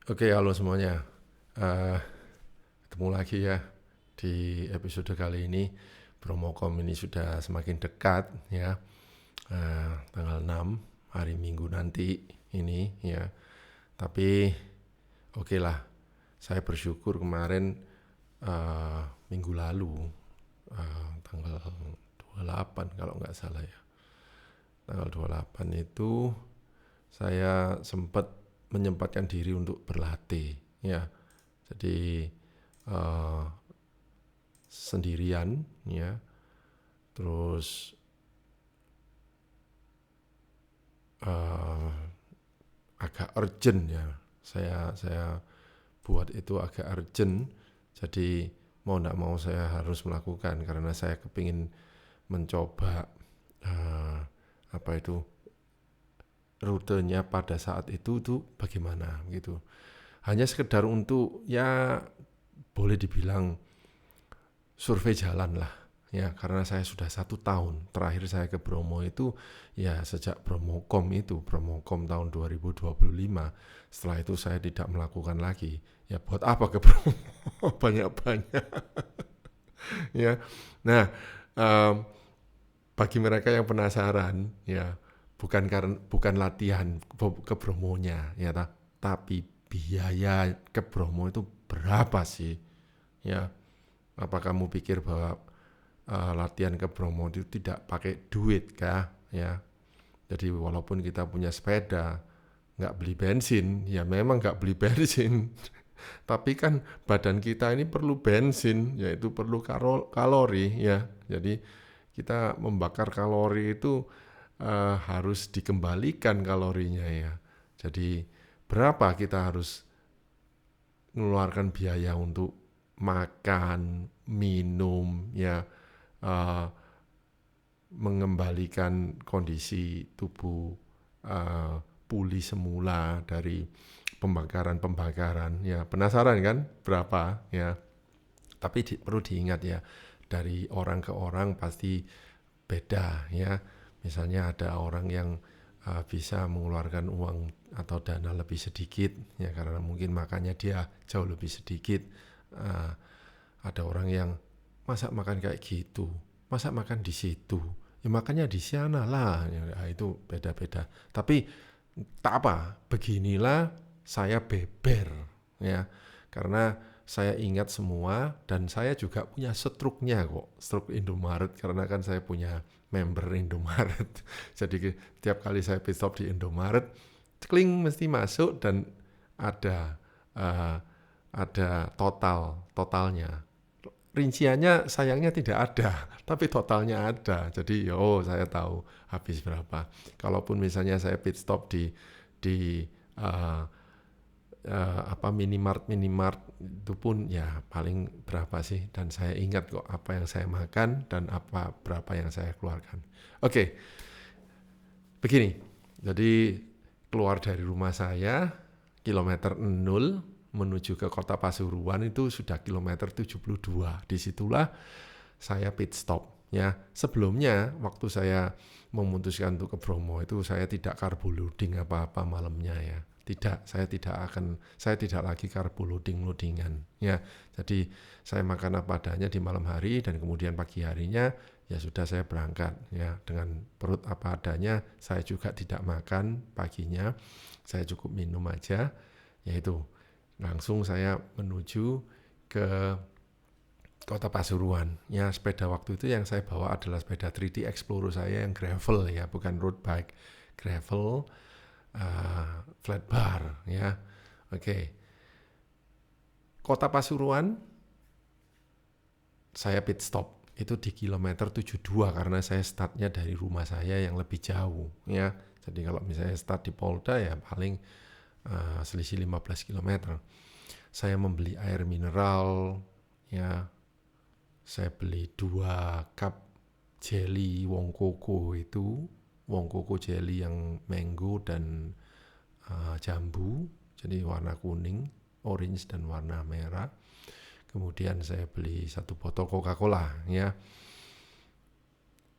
Oke, halo semuanya. Eh, Ketemu lagi ya di episode kali ini. Promocom ini sudah semakin dekat ya. Tanggal 6 hari Minggu nanti ini ya. Tapi oke lah, saya bersyukur kemarin minggu lalu tanggal 28 kalau nggak salah ya. Tanggal 28 itu saya sempat menyempatkan diri untuk berlatih ya. Jadi uh, sendirian ya, terus uh, agak urgent ya, saya buat itu agak urgent, jadi mau tidak mau saya harus melakukan karena saya kepingin mencoba uh, apa itu rutenya pada saat itu tuh bagaimana gitu, hanya sekedar untuk ya boleh dibilang survei jalan lah ya, karena saya sudah 1 tahun terakhir saya ke Bromo itu ya sejak Bromocom tahun 2025. Setelah itu saya tidak melakukan lagi. Ya buat apa ke Bromo banyak-banyak ya. Nah, um, bagi mereka yang penasaran ya, bukan latihan ke Bromonya ya, tapi biaya ke Bromo itu berapa sih ya. Apa kamu pikir bahwa latihan ke Bromo itu tidak pakai duit kah ya? Jadi walaupun kita punya sepeda, nggak beli bensin, ya memang nggak beli bensin. Tapi kan badan kita ini perlu bensin, yaitu perlu kalori ya. Jadi kita membakar kalori itu harus dikembalikan kalorinya ya. Jadi berapa kita harus mengeluarkan biaya untuk makan, minum, ya, uh, mengembalikan kondisi tubuh pulih semula dari pembakaran. Ya, penasaran kan berapa ya? Tapi perlu diingat ya, dari orang ke orang pasti beda ya. Misalnya ada orang yang bisa mengeluarkan uang atau dana lebih sedikit ya karena mungkin makannya dia jauh lebih sedikit. Uh, ada orang yang masa makan kayak gitu, masa makan di situ, ya makannya di sana lah ya, itu beda-beda. Tapi tak apa, beginilah saya beber ya, karena saya ingat semua dan saya juga punya struknya kok, struk Indomaret karena kan saya punya member Indomaret. Jadi tiap kali saya pit stop di Indomaret, kling mesti masuk dan ada uh, ada totalnya. Rinciannya sayangnya tidak ada, tapi totalnya ada. Jadi saya tahu habis berapa. Kalaupun misalnya saya pit stop di uh, minimart itu pun ya paling berapa sih, dan saya ingat kok apa yang saya makan dan berapa yang saya keluarkan. Oke, begini. Jadi keluar dari rumah saya kilometer 0 menuju ke Kota Pasuruan itu sudah kilometer 72. Disitulah saya pit stop ya. Sebelumnya waktu saya memutuskan untuk ke Bromo itu saya tidak carbo loading apa-apa malamnya ya. Tidak, saya tidak lagi carbo loadingan ya. Jadi saya makan apa adanya di malam hari dan kemudian pagi harinya ya sudah saya berangkat ya dengan perut apa adanya. Saya juga tidak makan paginya, saya cukup minum aja, yaitu langsung saya menuju ke Kota Pasuruan. Ya, sepeda waktu itu yang saya bawa adalah sepeda 3D Explorer saya yang gravel ya, bukan road bike, gravel flat bar ya. Oke. Kota Pasuruan saya pit stop itu di kilometer 72 karena saya startnya dari rumah saya yang lebih jauh ya. Jadi kalau misalnya start di Polda ya paling selisih 15 km. Saya membeli air mineral ya. Saya beli 2 cup jelly Wong Koko itu, Wong Koko jelly yang mango dan jambu, jadi warna kuning, orange dan warna merah. Kemudian saya beli 1 botol Coca-Cola ya.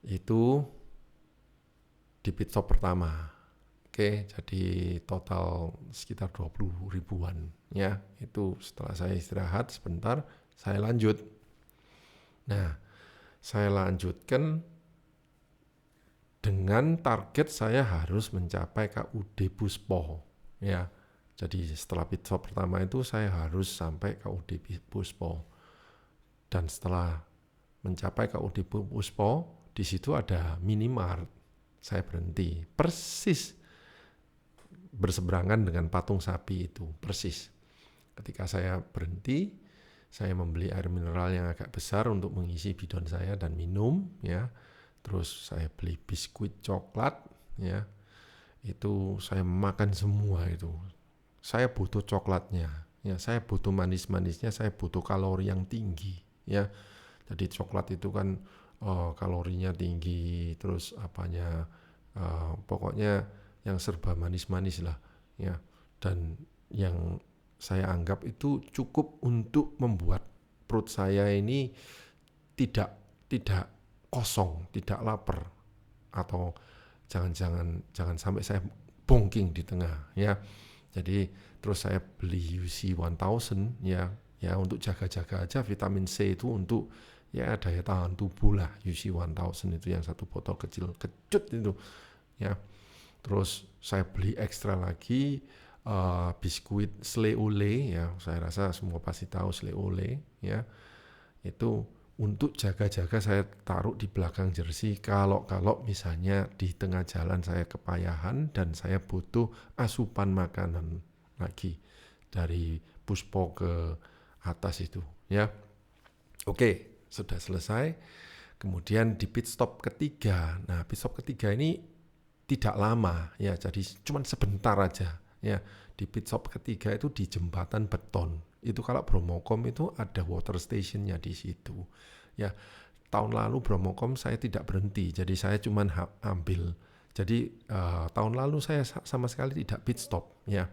Itu di pit stop pertama. Oke, jadi total sekitar 20 ribuan ya. Itu setelah saya istirahat sebentar, saya lanjut. Nah, saya lanjutkan dengan target saya harus mencapai KUD Puspo ya. Jadi setelah pit stop pertama itu saya harus sampai KUD Puspo. Dan setelah mencapai KUD Puspo, di situ ada minimart. Saya berhenti persis berseberangan dengan patung sapi itu, persis. Ketika saya berhenti, saya membeli air mineral yang agak besar untuk mengisi bidon saya dan minum ya. Terus saya beli biskuit coklat ya. Itu saya makan semua itu. Saya butuh coklatnya ya, saya butuh manis-manisnya, saya butuh kalori yang tinggi ya. Jadi coklat itu kan kalorinya tinggi, terus pokoknya yang serba manis-manis lah ya, dan yang saya anggap itu cukup untuk membuat perut saya ini tidak kosong, tidak lapar, atau jangan sampai saya bongking di tengah ya. Jadi terus saya beli UC 1000 ya untuk jaga-jaga aja, vitamin C itu untuk ya daya tahan tubuh lah. UC 1000 itu yang satu botol kecil kecut itu ya. Terus saya beli ekstra lagi biskuit Sleole ya, saya rasa semua pasti tahu Sleole ya. Itu untuk jaga-jaga saya taruh di belakang jersey kalau misalnya di tengah jalan saya kepayahan dan saya butuh asupan makanan lagi dari Puspo ke atas itu ya. Oke, sudah selesai. Kemudian di pit stop ketiga. Nah, pit stop ketiga ini tidak lama ya, jadi cuma sebentar aja ya. Di pit stop ketiga itu di jembatan beton. Itu kalau Bromokom itu ada water stationnya di situ ya. Tahun lalu Bromokom saya tidak berhenti, jadi saya cuma ambil. Jadi tahun lalu saya sama sekali tidak pit stop ya.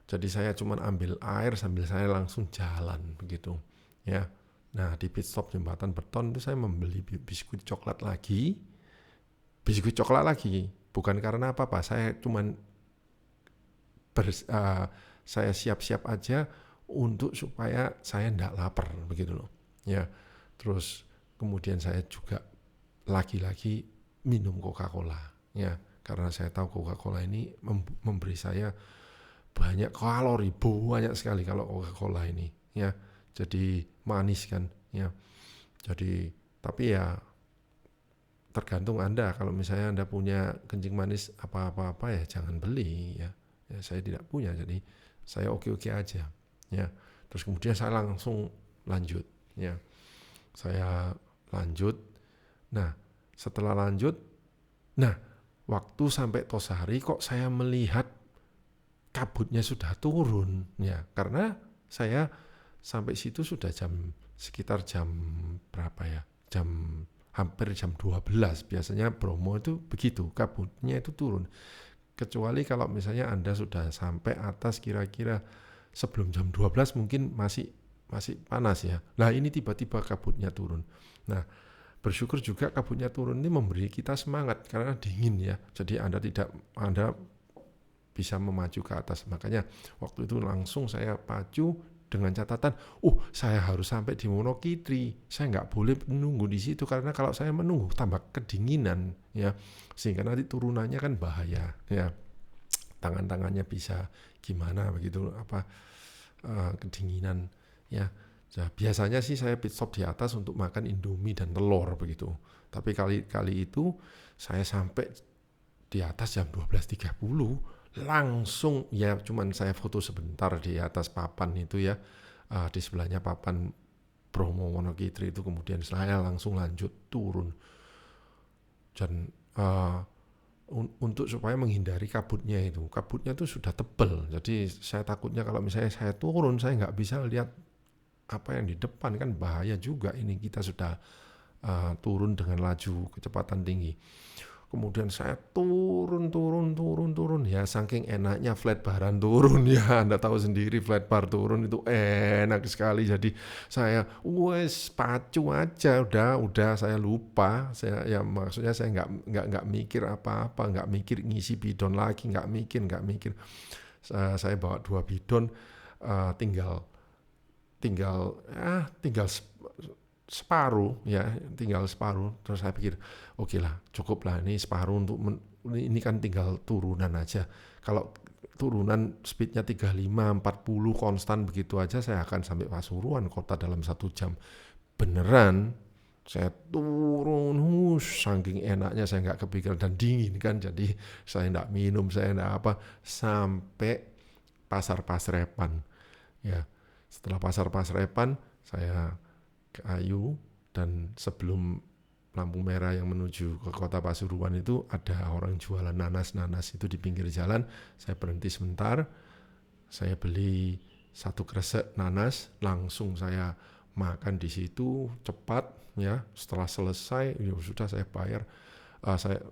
Jadi saya cuma ambil air sambil saya langsung jalan begitu ya. Nah, di pit stop jembatan beton itu saya membeli biskuit coklat lagi. Bukan karena apa-apa, saya cuman saya siap-siap aja untuk supaya saya enggak lapar begitu loh ya. Terus kemudian saya juga lagi-lagi minum Coca-Cola ya, karena saya tahu Coca-Cola ini memberi saya banyak kalori, banyak sekali kalau Coca-Cola ini ya. Jadi manis kan ya. Jadi tapi ya tergantung Anda, kalau misalnya Anda punya kencing manis apa-apa ya jangan beli ya. Ya saya tidak punya, jadi saya oke-oke aja ya. Terus kemudian saya langsung lanjut ya. Saya lanjut. Nah, setelah lanjut, waktu sampai Tosari kok saya melihat kabutnya sudah turun ya, karena saya sampai situ sudah sekitar jam berapa ya? Hampir jam 12. Biasanya Bromo itu begitu, kabutnya itu turun. Kecuali kalau misalnya Anda sudah sampai atas kira-kira sebelum jam 12 mungkin masih panas ya. Nah, ini tiba-tiba kabutnya turun. Nah, bersyukur juga kabutnya turun ini memberi kita semangat karena dingin ya. Jadi Anda bisa memaju ke atas. Makanya waktu itu langsung saya pacu dengan catatan, saya harus sampai di Wonokitri. Saya nggak boleh menunggu di situ karena kalau saya menunggu tambah kedinginan ya, sehingga nanti turunannya kan bahaya ya. Tangan-tangannya bisa gimana begitu kedinginan ya. Nah, biasanya sih saya pit stop di atas untuk makan Indomie dan telur begitu. Tapi kali itu saya sampai di atas jam 12.30. Langsung ya, cuman saya foto sebentar di atas papan itu ya, di sebelahnya papan Bromo Wonokitri itu. Kemudian saya langsung lanjut turun dan untuk supaya menghindari kabutnya itu sudah tebal, jadi saya takutnya kalau misalnya saya turun saya nggak bisa lihat apa yang di depan, kan bahaya juga ini, kita sudah turun dengan laju kecepatan tinggi. Kemudian saya turun turun. Ya saking enaknya flat baran turun ya, Anda tahu sendiri flat bar turun itu enak sekali. Jadi saya wes pacu aja, udah saya lupa. Saya ya maksudnya saya nggak mikir apa-apa, nggak mikir ngisi bidon lagi, nggak mikir. Saya bawa 2 bidon, tinggal separuh ya, tinggal separuh. Terus saya pikir oke lah, cukup lah ini separuh untuk ini kan tinggal turunan aja. Kalau turunan speednya 35, 40 konstan begitu aja saya akan sampai Pasuruan kota dalam 1 jam. Beneran saya turun, saking enaknya saya nggak kepikiran dan dingin kan, jadi saya nggak minum, saya nggak apa, sampai Pasar Pasrepan ya. Setelah Pasar Pasrepan saya ke Ayu, dan sebelum lampu merah yang menuju ke kota Pasuruan itu ada orang jualan nanas itu di pinggir jalan. Saya berhenti sebentar, saya beli 1 kresek nanas, langsung saya makan di situ cepat ya. Setelah selesai ya sudah saya bayar, saya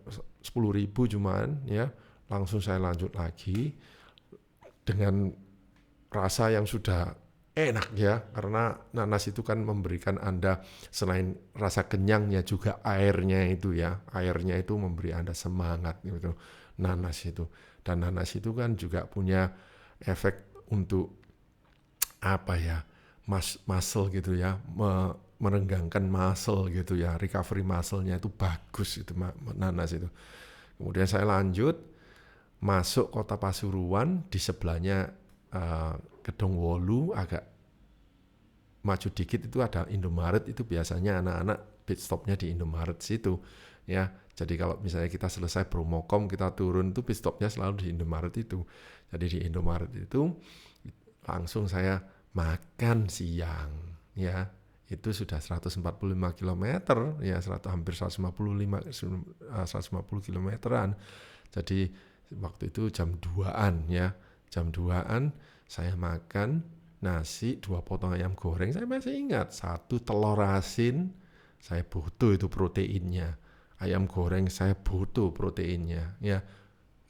10.000 cuman ya, langsung saya lanjut lagi dengan rasa yang sudah enak ya, karena nanas itu kan memberikan Anda selain rasa kenyangnya juga airnya itu ya, airnya itu memberi Anda semangat gitu, nanas itu. Dan nanas itu kan juga punya efek untuk apa ya, muscle gitu ya, merenggangkan muscle gitu ya, recovery muscle-nya itu bagus itu nanas itu. Kemudian saya lanjut masuk kota Pasuruan, di sebelahnya Gedong Wolu, agak maju dikit itu ada Indomaret. Itu biasanya anak-anak pit stopnya di Indomaret situ ya. Jadi kalau misalnya kita selesai Bromokom, kita turun itu pit stopnya selalu di Indomaret itu. Jadi di Indomaret itu langsung saya makan siang ya. Itu sudah 145 km ya, hampir 150 kilometeran. Jadi waktu itu jam 2-an ya. Jam 2-an saya makan nasi, 2 potong ayam goreng, saya masih ingat, 1 telur asin, saya butuh itu proteinnya. Ayam goreng saya butuh proteinnya ya.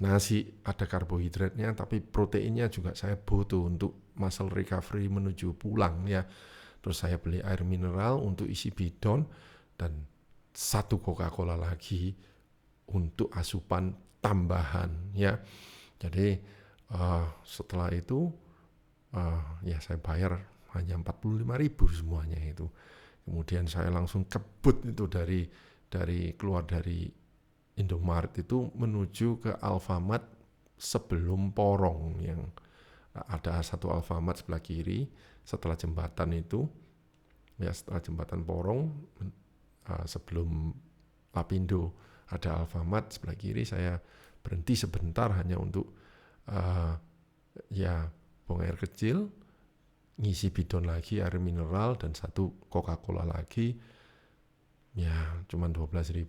Nasi ada karbohidratnya, tapi proteinnya juga saya butuh untuk muscle recovery menuju pulang ya. Terus saya beli air mineral untuk isi bidon, dan 1 Coca-Cola lagi untuk asupan tambahan ya. Jadi setelah itu ya saya bayar hanya 45.000 semuanya itu. Kemudian saya langsung kebut itu dari keluar dari Indomaret itu menuju ke Alfamart sebelum Porong, yang ada 1 Alfamart sebelah kiri setelah jembatan itu ya, setelah jembatan Porong sebelum Lapindo ada Alfamart sebelah kiri. Saya berhenti sebentar hanya untuk ya buang air kecil, ngisi bidon lagi air mineral, dan 1 Coca-Cola lagi ya, cuma 12.000,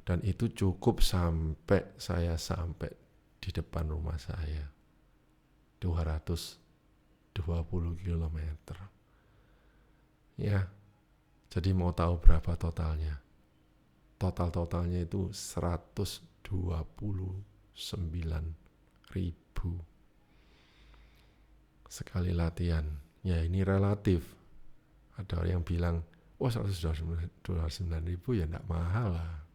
dan itu cukup sampai di depan rumah saya 220 km ya. Jadi mau tahu berapa totalnya? Totalnya itu 129.000 sekali latihan. Ya ini relatif. Ada orang yang bilang, wah 129.000 ya enggak mahal lah.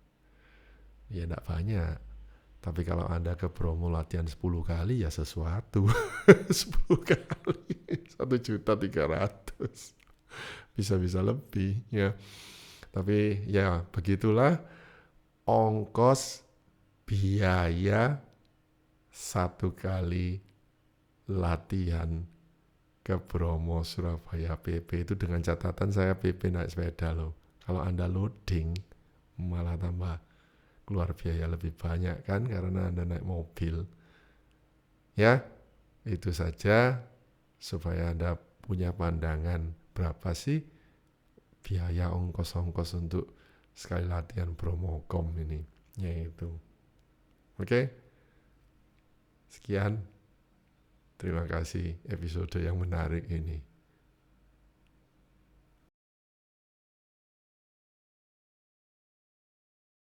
Ya enggak banyak. Tapi kalau Anda ke Bromo latihan 10 kali ya sesuatu. 10 kali 1.300.000. Bisa lebih ya. Tapi ya begitulah ongkos biaya 1 kali latihan ke Bromo Surabaya PP itu, dengan catatan saya PP naik sepeda loh. Kalau Anda loading malah tambah keluar biaya lebih banyak kan, karena Anda naik mobil. Ya, itu saja supaya Anda punya pandangan berapa sih biaya ongkos-ongkos untuk sekali latihan Bromokom ini. Yaitu. Oke. Sekian. Terima kasih episode yang menarik ini.